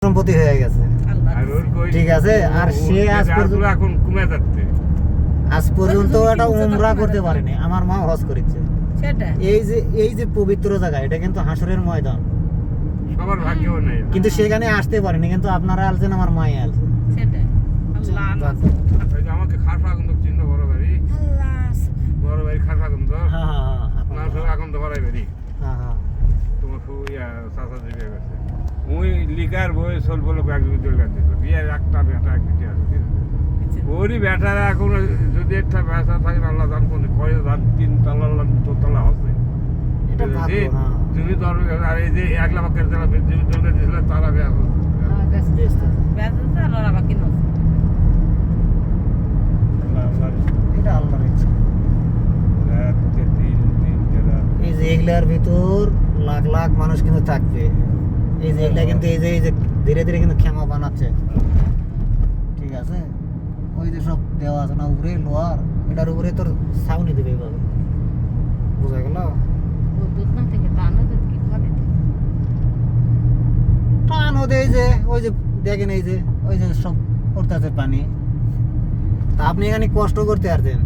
সম্পত্তি হয়ে গেছে, ঠিক আছে। আর সে আজ পর্যন্ত এখন কমে যাচ্ছে, আজ পর্যন্ত একটা উমরা করতে পারেনি। আমার মা হজ করেছে। এই যে পবিত্র জায়গা, এটা কিন্তু হাসরের ময়দান, সবার ভাগ্যও নেই। কিন্তু সেখানে আসতে পারেনি, কিন্তু আপনারা আসছেন, আমার মায়ে আসছে। আমাকে খারফাগন্ধ চিহ্ন বড় বাড়ি খারফাগন্ধ হ্যাঁ হ্যাঁ না সব এখন তো বাড়াই বাড়ি হ্যাঁ হ্যাঁ তোমার সব চাষা দিবে গেছে। ওই লিগার বই সোল বলে কয়েকজন চলে গেছিল, বিয়ের একটা বেটা এক দিতে আছে। ওরই বেটারা এখন যদি একটা ব্যবসা থাকে আল্লাহ দান করে কয় দান 3 তলা 2 তলা হবে। এটা ভাগ্য। হ্যাঁ তুমি তো আর এই যে 1 লাখ টাকা যারা জমি দলে দিছিল তারা ব্যবসা এটা আল্লাহর ইচ্ছা। এই যে এগুলার ভিতর লাখ লাখ মানুষ কিন্তু থাকবে। এই যে এগুলা কিন্তু এই যে ধীরে ধীরে কিন্তু ক্ষমা বানাচ্ছে, ঠিক আছে। ওই যে সব দেওয়া আছে না উপরে লোহার, এটার উপরে তোর ছাউনি দেবে এইভাবে, বোঝা গেল? টানও দেয় যে ওই যে দেখেন, এই যে ওই যে সব করতেছে পানি, তা আপনি এখানে কষ্ট করতে পারতেন,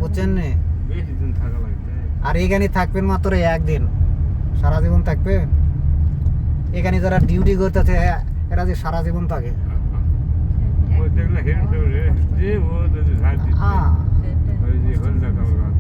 বুঝছেন না? বেশি দিন থাকা লাগবে। আর এখানে থাকবেন মাত্র একদিন, সারা জীবন থাকবে। এখানে যারা ডিউটি করতেছে এরা যে সারা জীবন থাকে। ওই দেখলে হেরে যে ও যদি ঝাড় দিচ্ছে হ্যাঁ ওই যে হলদা কাপড়